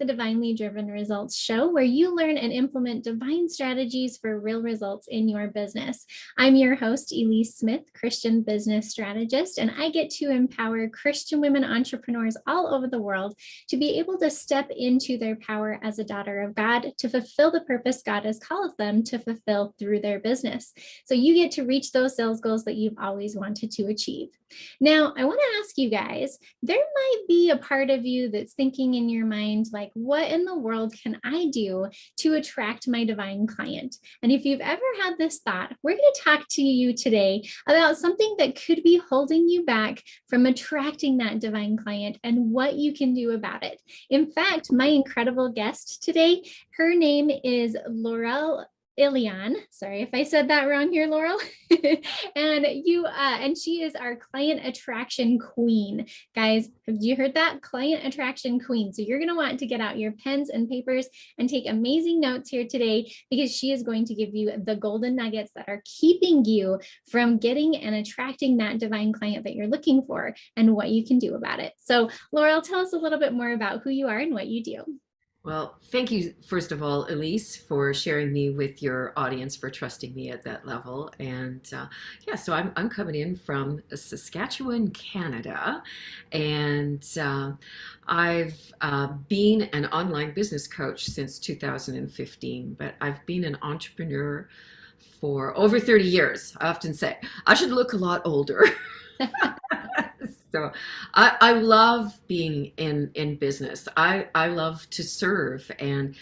Divinely Driven Results show, where you learn and implement divine strategies for real results in your business. I'm your host, Elise Smith, Christian business strategist, and I get to empower Christian women entrepreneurs all over the world to be able to step into their power as a daughter of God to fulfill the purpose God has called them to fulfill through their business. So you get to reach those sales goals that you've always wanted to achieve. Now, I want to ask you guys, there might be a part of you that's thinking in your mind, like, what in the world can I do to attract my divine client? And if you've ever had this thought, we're going to talk to you today about something that could be holding you back from attracting that divine client and what you can do about it. In fact, my incredible guest today, her name is Lorrel Elian. Sorry if I said that wrong here, Laurel. And she is our client attraction queen. Guys, have you heard that? Client attraction queen. So you're going to want to get out your pens and papers and take amazing notes here today, because she is going to give you the golden nuggets that are keeping you from getting and attracting that divine client that you're looking for and what you can do about it. So Laurel, tell us a little bit more about who you are and what you do. Well, thank you, first of all, Elise, for sharing me with your audience, for trusting me at that level. And so I'm coming in from Saskatchewan, Canada, and I've been an online business coach since 2015, but I've been an entrepreneur for over 30 years. I often say I should look a lot older. So I love being in business. I love to serve, and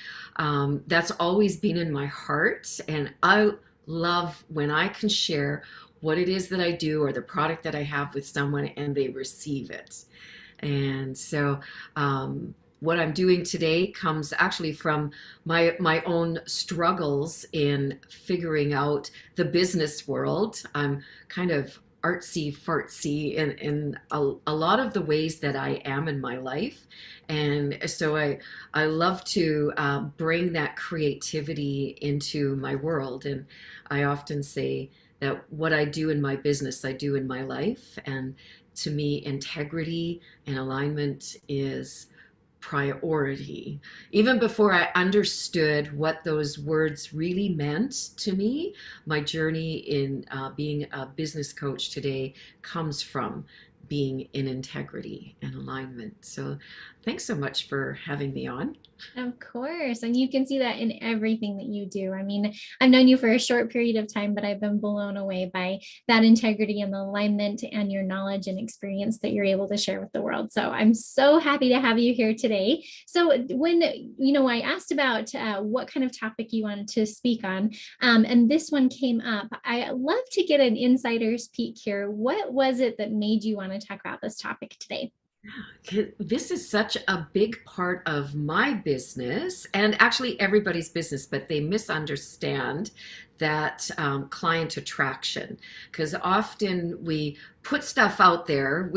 that's always been in my heart. And I love when I can share what it is that I do or the product that I have with someone and they receive it. And so what I'm doing today comes actually from my own struggles in figuring out the business world. I'm kind of artsy fartsy in a lot of the ways that I am in my life. And so I love to bring that creativity into my world. And I often say that what I do in my business, I do in my life. And to me, integrity and alignment is priority. Even before I understood what those words really meant to me, my journey in being a business coach today comes from being in integrity and alignment. So thanks so much for having me on. Of course. And you can see that in everything that you do. I mean, I've known you for a short period of time, but I've been blown away by that integrity and the alignment and your knowledge and experience that you're able to share with the world. So I'm so happy to have you here today. So when, I asked about what kind of topic you wanted to speak on, and this one came up, I love to get an insider's peek here. What was it that made you want to talk about this topic today? This is such a big part of my business, and actually everybody's business, but they misunderstand that client attraction, because often we put stuff out there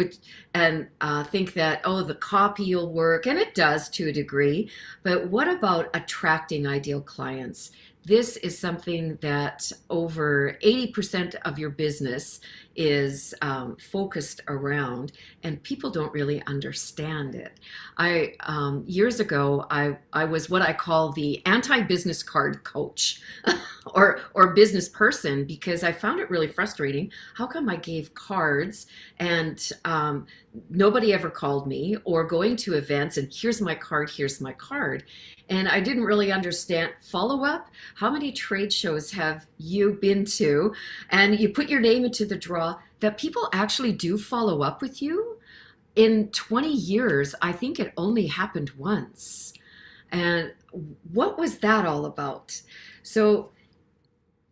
and think that, oh, the copy will work, and it does to a degree, but what about attracting ideal clients? This is something that over 80% of your business is focused around, and people don't really understand it. Years ago, I was what I call the anti-business card coach or business person, because I found it really frustrating. How come I gave cards and nobody ever called me, or going to events and here's my card. And I didn't really understand follow-up. How many trade shows have you been to? And you put your name into the draw, that people actually do follow up with you. In 20 years, I think it only happened once. And what was that all about? So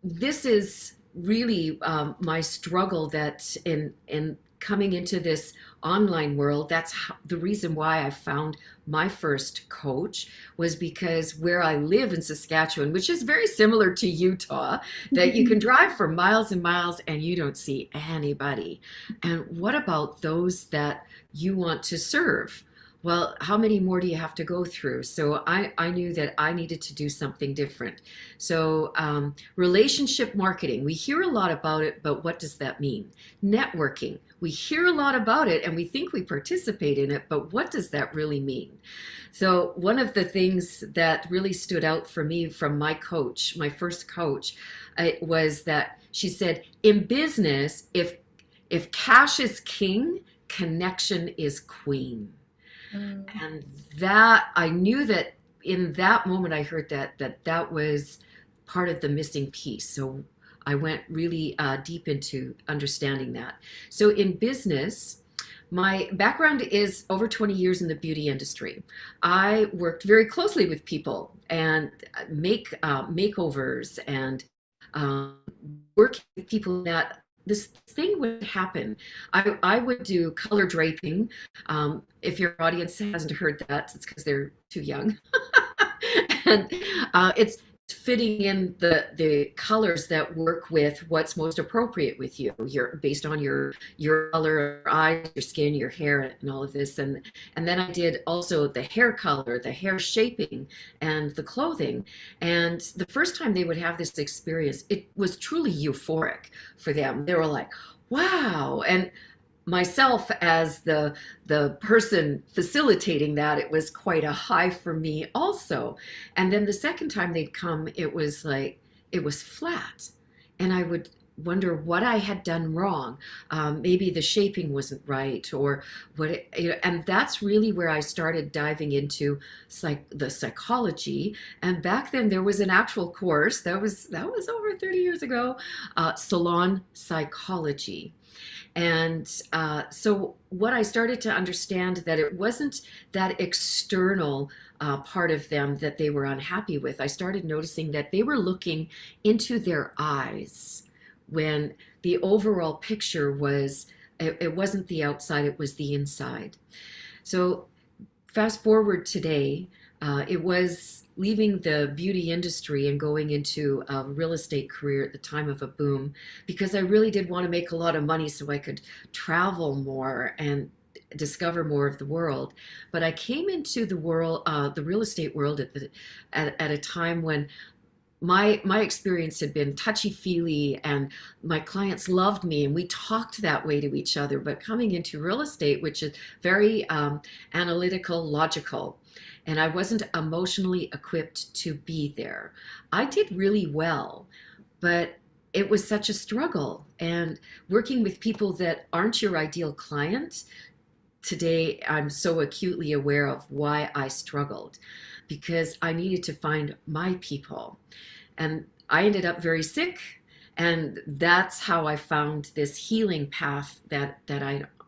this is really my struggle, that in coming into this online world, that's the reason why I found my first coach, was because where I live in Saskatchewan, which is very similar to Utah, that you can drive for miles and miles and you don't see anybody. And what about those that you want to serve? well, how many more do you have to go through? So I knew that I needed to do something different. So relationship marketing, we hear a lot about it, but what does that mean? Networking, we hear a lot about it and we think we participate in it, but what does that really mean? So one of the things that really stood out for me from my coach, my first coach, was that she said, in business, if cash is king, connection is queen. Mm. And that I knew that in that moment I heard that was part of the missing piece. So I went really deep into understanding that. So in business, my background is over 20 years in the beauty industry. I worked very closely with people and makeovers and um, working with people that this thing would happen. I would do color draping. If your audience hasn't heard that, it's because they're too young. And it's fitting in the colors that work with what's most appropriate with you. You're based on your color, your eyes, your skin, your hair, and all of this. And then I did also the hair color, the hair shaping, and the clothing. And the first time they would have this experience, it was truly euphoric for them. They were like, wow. And myself as the person facilitating that, it was quite a high for me also. And then the second time they'd come, it was like it was flat, and I would wonder what I had done wrong. Maybe the shaping wasn't right, or and that's really where I started diving into the psychology. And back then there was an actual course that was over 30 years ago, salon psychology. And so what I started to understand, that it wasn't that external part of them that they were unhappy with. I started noticing that they were looking into their eyes when the overall picture was, it wasn't the outside, it was the inside. So fast forward today, it was leaving the beauty industry and going into a real estate career at the time of a boom, because I really did want to make a lot of money so I could travel more and discover more of the world. But I came into the world, the real estate world, at a time when my experience had been touchy-feely, and my clients loved me and we talked that way to each other. But coming into real estate, which is very analytical, logical, and I wasn't emotionally equipped to be there. I did really well, but it was such a struggle. And working with people that aren't your ideal client, today I'm so acutely aware of why I struggled, because I needed to find my people. And I ended up very sick, and that's how I found this healing path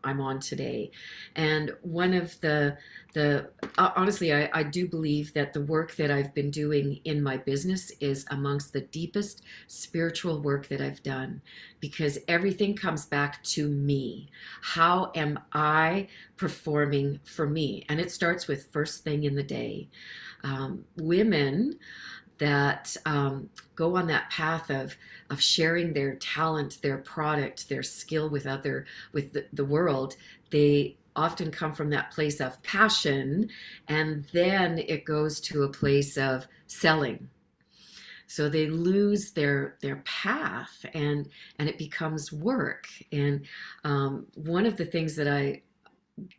I'm on today. And one of the honestly, I do believe that the work that I've been doing in my business is amongst the deepest spiritual work that I've done, because everything comes back to me. How am I performing for me? And it starts with first thing in the day. Women that go on that path of sharing their talent, their product, their skill with the world, they often come from that place of passion, and then it goes to a place of selling. So they lose their path, and it becomes work. And one of the things that I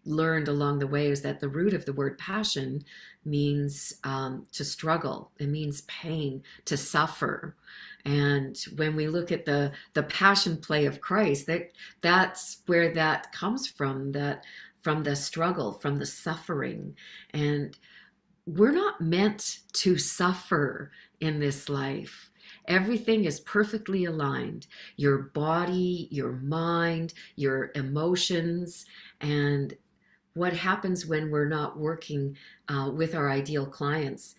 learned along the way is that the root of the word passion means to struggle. It means pain, to suffer. And when we look at the passion play of Christ, that's where that comes from, that from the struggle, from the suffering. And we're not meant to suffer in this life. Everything is perfectly aligned. Your body, your mind, your emotions, and what happens when we're not working with our ideal clients.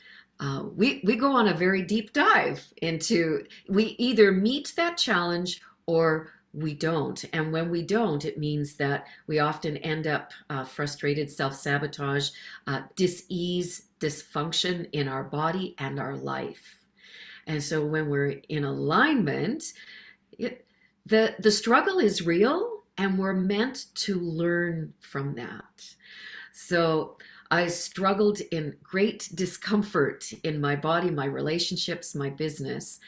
We go on a very deep dive into, we either meet that challenge or we don't. And when we don't, it means that we often end up frustrated, self-sabotage, dis-ease, dysfunction in our body and our life. And so when we're in alignment, the struggle is real, and we're meant to learn from that. So I struggled in great discomfort in my body, my relationships, my business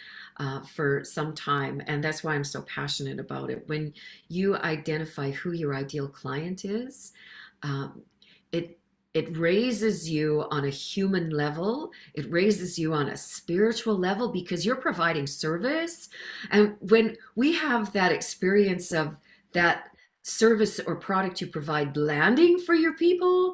for some time. And that's why I'm so passionate about it. When you identify who your ideal client is, um, it it raises you on a human level. It raises you on a spiritual level because you're providing service. And when we have that experience of that service or product you provide landing for your people,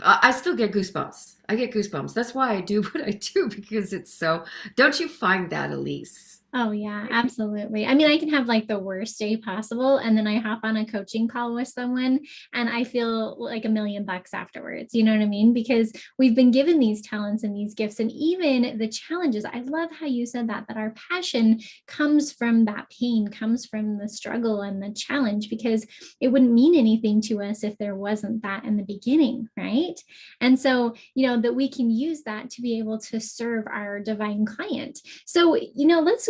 I still get goosebumps. I get goosebumps. That's why I do what I do, because it's so, don't you find that, Elise? Oh yeah, absolutely. I mean, I can have like the worst day possible and then I hop on a coaching call with someone and I feel like $1,000,000 afterwards. You know what I mean? Because we've been given these talents and these gifts and even the challenges. I love how you said that our passion comes from that pain, comes from the struggle and the challenge, because it wouldn't mean anything to us if there wasn't that in the beginning, right? And so, that we can use that to be able to serve our divine client. So,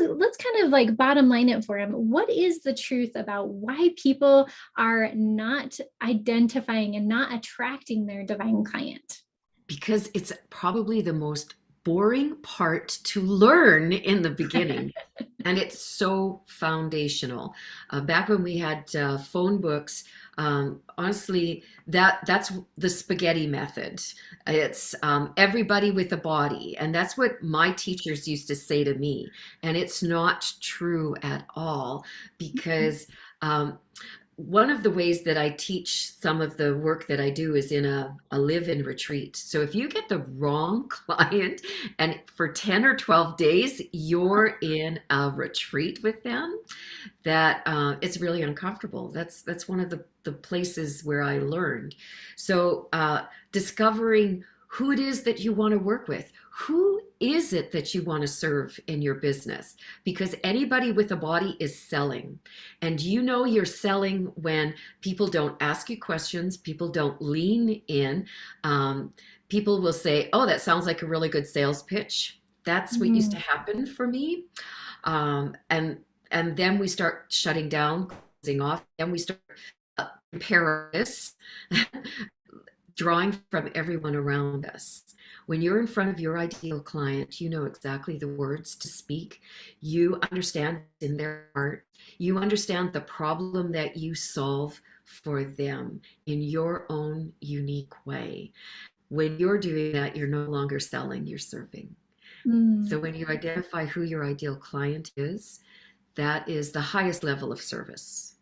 let's kind of like bottom line it for him. What is the truth about why people are not identifying and not attracting their divine client? Because it's probably the most boring part to learn in the beginning. And it's so foundational. Back when we had phone books, honestly, that's the spaghetti method. It's everybody with a body, and that's what my teachers used to say to me. And it's not true at all, because um, one of the ways that I teach some of the work that I do is in a live-in retreat. So if you get the wrong client and for 10 or 12 days, you're in a retreat with them, that it's really uncomfortable. That's one of the places where I learned. So discovering who it is that you want to work with. Who is it that you want to serve in your business? Because anybody with a body is selling. And you're selling when people don't ask you questions, people don't lean in. People will say, oh, that sounds like a really good sales pitch. That's what used to happen for me. And then we start shutting down, closing off, and we start Paris, drawing from everyone around us. When you're in front of your ideal client, you know exactly the words to speak. You understand in their heart. You understand the problem that you solve for them in your own unique way. When you're doing that, you're no longer selling, you're serving. So when you identify who your ideal client is, that is the highest level of service.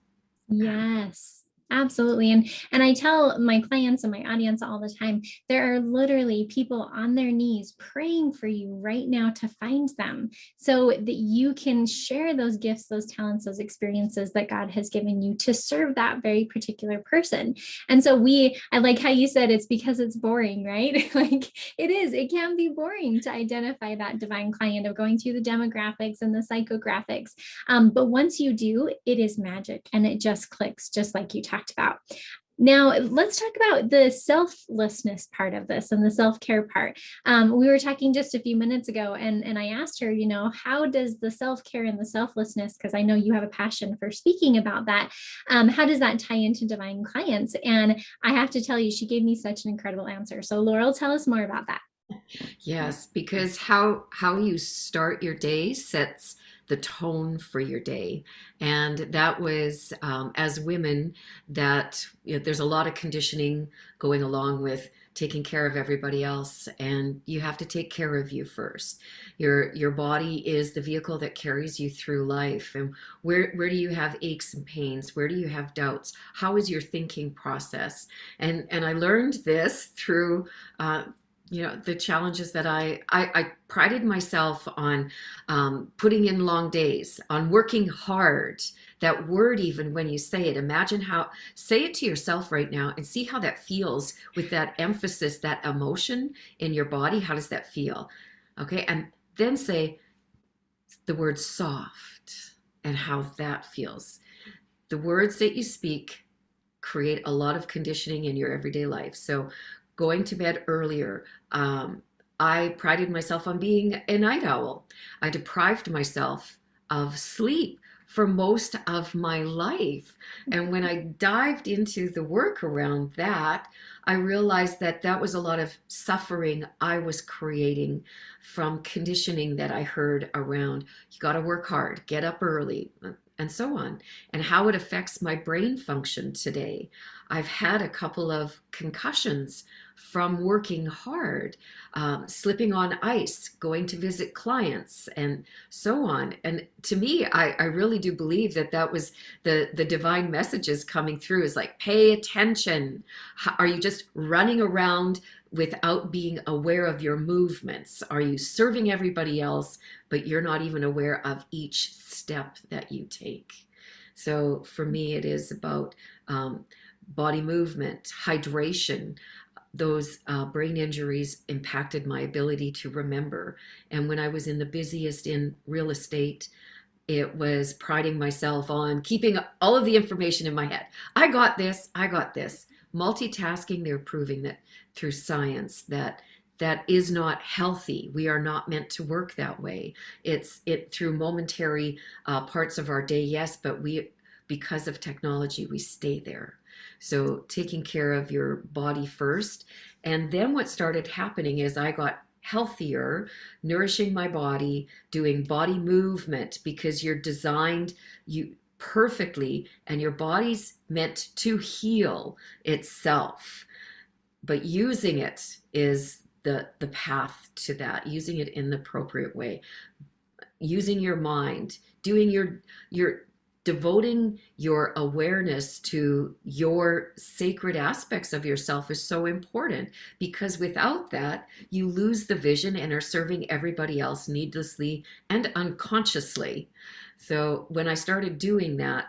Yes, absolutely. And I tell my clients and my audience all the time, there are literally people on their knees praying for you right now to find them so that you can share those gifts, those talents, those experiences that God has given you to serve that very particular person. And so I like how you said it's because it's boring, right? Like it can be boring to identify that divine client of going through the demographics and the psychographics. But once you do, it is magic and it just clicks, just like you talked about. Now, let's talk about the selflessness part of this and the self-care part. We were talking just a few minutes ago, and I asked her, how does the self-care and the selflessness, because I know you have a passion for speaking about that, how does that tie into divine clients? And I have to tell you, she gave me such an incredible answer. So Laurel, tell us more about that. Yes, because how you start your day sets the tone for your day. And that was, as women, that there's a lot of conditioning going along with taking care of everybody else, and you have to take care of you first. Your body is the vehicle that carries you through life. And where do you have aches and pains? Where do you have doubts? How is your thinking process? And I learned this through the challenges that I prided myself on, putting in long days, on working hard. That word, even when you say it, say it to yourself right now and see how that feels with that emphasis, that emotion in your body. How does that feel? Okay. And then say the word soft and how that feels. The words that you speak create a lot of conditioning in your everyday life. So going to bed earlier. I prided myself on being a night owl. I deprived myself of sleep for most of my life. And when I dived into the work around that, I realized that that was a lot of suffering I was creating from conditioning that I heard around, you got to work hard, get up early, and so on, and how it affects my brain function today. I've had a couple of concussions from working hard, slipping on ice, going to visit clients, and so on. And to me, I really do believe that that was the divine messages coming through, is like, pay attention. Are you just running around without being aware of your movements? Are you serving everybody else, but you're not even aware of each step that you take? So for me, it is about body movement, hydration. Those brain injuries impacted my ability to remember. And when I was in the busiest in real estate, it was priding myself on keeping all of the information in my head. I got this, I got this. Multitasking, they're proving that through science that that is not healthy. We are not meant to work that way. It's through momentary parts of our day, yes, but because of technology, we stay there. So taking care of your body first. And then what started happening is I got healthier, nourishing my body, doing body movement, because you're designed you perfectly, and your body's meant to heal itself. But using it is the path to that, using it in the appropriate way, using your mind, doing your devoting your awareness to your sacred aspects of yourself is so important, because without that, you lose the vision and are serving everybody else needlessly and unconsciously. So when I started doing that,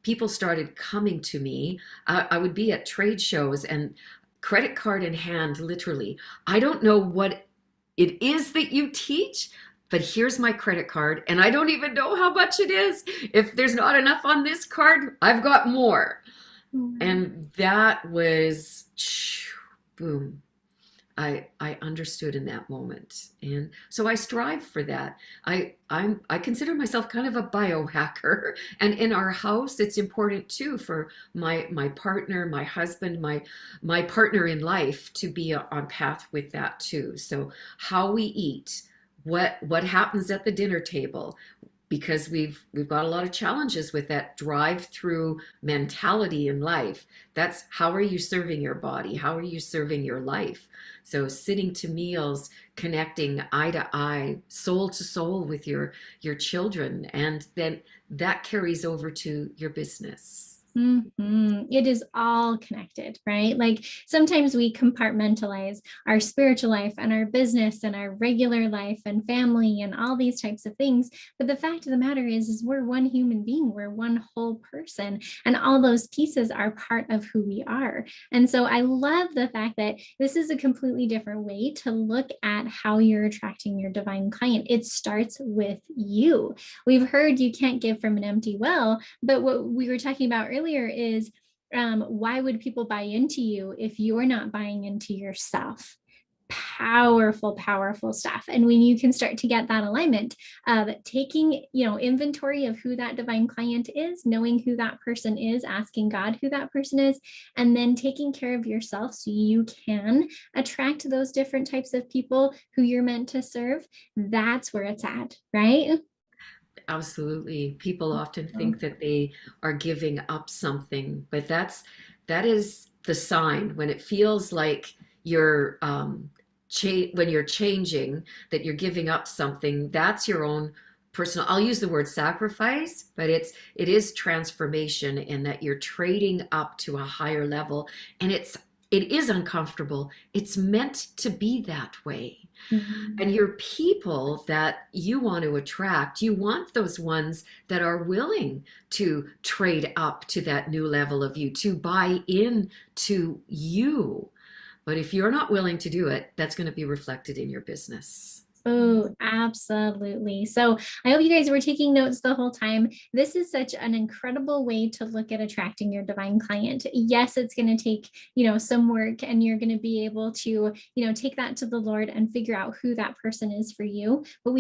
people started coming to me. I would be at trade shows and credit card in hand, literally. I don't know what it is that you teach, but here's my credit card, and I don't even know how much it is. If there's not enough on this card, I've got more. And that was, boom. I understood in that moment. And so I strive for that. I consider myself kind of a biohacker. And in our house, it's important too for my partner, my husband, my partner in life to be on path with that too. So how we eat, what happens at the dinner table, because we've got a lot of challenges with that drive-through mentality in life. That's how are you serving your body? How are you serving your life? So sitting to meals, connecting eye to eye, soul to soul with your children, and then that carries over to your business. It is all connected, right? Like sometimes we compartmentalize our spiritual life and our business and our regular life and family and all these types of things. But the fact of the matter is we're one human being, we're one whole person, and all those pieces are part of who we are. And so I love the fact that this is a completely different way to look at how you're attracting your divine client. It starts with you. We've heard you can't give from an empty well, but what we were talking about earlier is why would people buy into you if you're not buying into yourself? Powerful, powerful stuff. And when you can start to get that alignment of taking, inventory of who that divine client is, knowing who that person is, asking God who that person is, and then taking care of yourself so you can attract those different types of people who you're meant to serve, that's where it's at, right? Absolutely. People often think that they are giving up something, but that is the sign when it feels like you're when you're changing, that you're giving up something. That's your own personal, I'll use the word sacrifice, but it is transformation, in that you're trading up to a higher level, and it is uncomfortable. It's meant to be that way. Mm-hmm. And your people that you want to attract, you want those ones that are willing to trade up to that new level of you, to buy in to you. But if you're not willing to do it, that's going to be reflected in your business. Oh, absolutely. So I hope you guys were taking notes the whole time. This is such an incredible way to look at attracting your divine client. Yes, it's going to take, some work, and you're going to be able to, take that to the Lord and figure out who that person is for you. But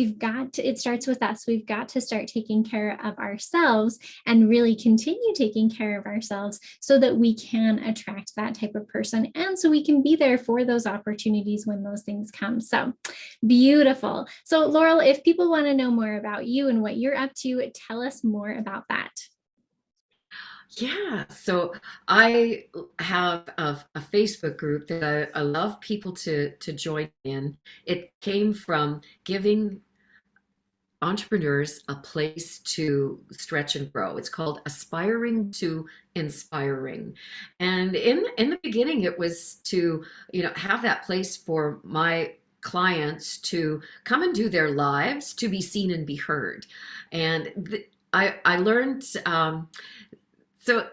it starts with us. We've got to start taking care of ourselves and really continue taking care of ourselves so that we can attract that type of person. And so we can be there for those opportunities when those things come. So beautiful. So Laurel, if people want to know more about you and what you're up to, tell us more about that. Yeah, so I have a Facebook group that I love people to join in. It came from giving entrepreneurs a place to stretch and grow. It's called Aspiring to Inspiring. And in the beginning, it was to, have that place for my clients to come and do their lives, to be seen and be heard. And I learned, so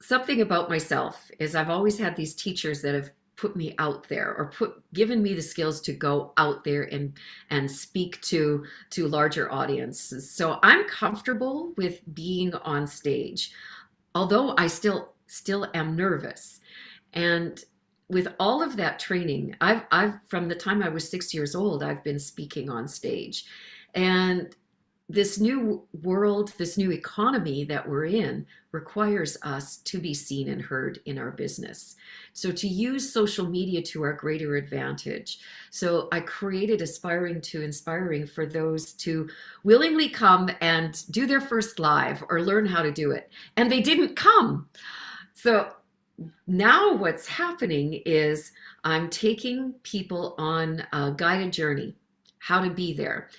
something about myself is I've always had these teachers that have put me out there, or given me the skills to go out there and speak to larger audiences. So I'm comfortable with being on stage, although I still am nervous. And with all of that training, I've from the time I was 6 years old, I've been speaking on stage. And this new world, this new economy that we're in requires us to be seen and heard in our business. So to use social media to our greater advantage. So I created Aspiring to Inspiring for those to willingly come and do their first live or learn how to do it. And they didn't come. So now what's happening is I'm taking people on a guided journey, how to be there.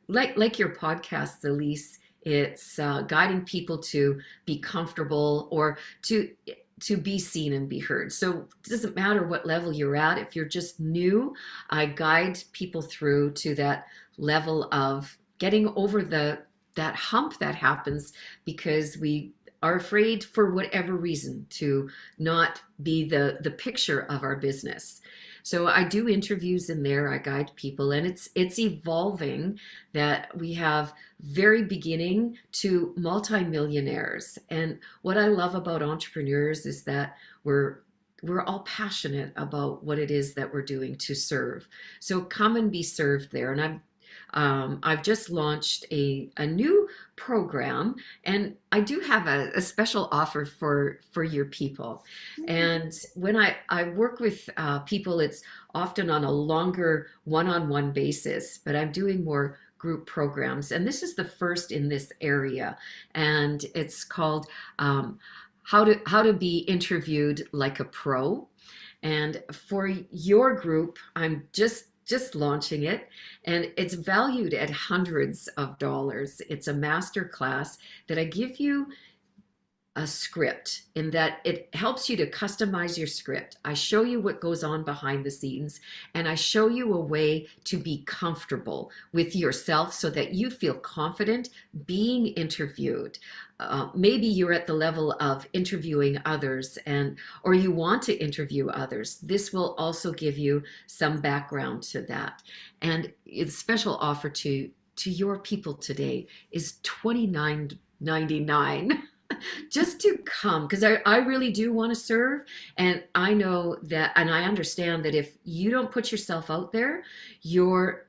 Like your podcast, Elise, it's guiding people to be comfortable or to be seen and be heard. So it doesn't matter what level you're at. If you're just new, I guide people through to that level of getting over that hump that happens because we are afraid for whatever reason to not be the picture of our business. So I do interviews in there, I guide people, and it's evolving that we have very beginning to multimillionaires. And what I love about entrepreneurs is that we're all passionate about what it is that we're doing to serve. So come and be served there. And I've just launched a new program, and I do have a special offer for your people. And when I work with people, it's often on a longer one-on-one basis, but I'm doing more group programs. And this is the first in this area. And it's called how to be interviewed like a pro. And for your group, I'm just launching it, and it's valued at hundreds of dollars. It's a master class that I give you a script in that it helps you to customize your script. I show you what goes on behind the scenes, and I show you a way to be comfortable with yourself so that you feel confident being interviewed. Maybe you're at the level of interviewing others, or you want to interview others. This will also give you some background to that. And the special offer to your people today is $29.99. Just to come, because I really do want to serve, and I know that, and I understand that if you don't put yourself out there, you're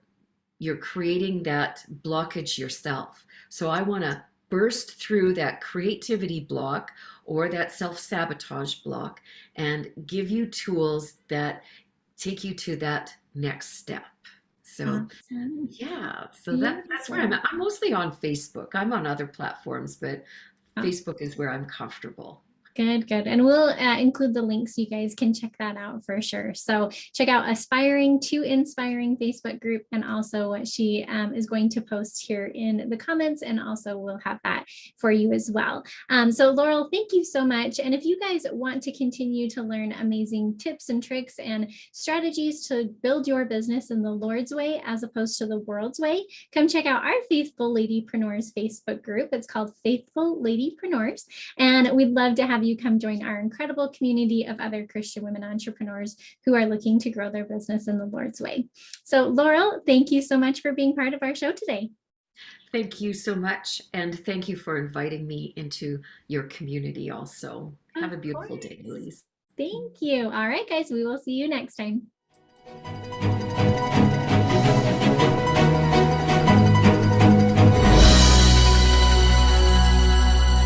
creating that blockage yourself. So I want to burst through that creativity block or that self-sabotage block and give you tools that take you to that next step. So Awesome. yeah, so that's where I'm at. I'm mostly on Facebook. I'm on other platforms, but Facebook is where I'm comfortable. Good. And we'll include the links so you guys can check that out for sure. So check out Aspiring to Inspiring Facebook group, and also what she is going to post here in the comments, and also we'll have that for you as well. So Laurel, thank you so much. And if you guys want to continue to learn amazing tips and tricks and strategies to build your business in the Lord's way as opposed to the world's way, come check out our Faithful Ladypreneurs Facebook group. It's called Faithful Ladypreneurs, and we'd love to have you you come join our incredible community of other Christian women entrepreneurs who are looking to grow their business in the Lord's way. So Laurel, thank you so much for being part of our show today. Thank you so much. And thank you for inviting me into your community also. Have a beautiful day, Elise. Thank you. All right, guys, we will see you next time.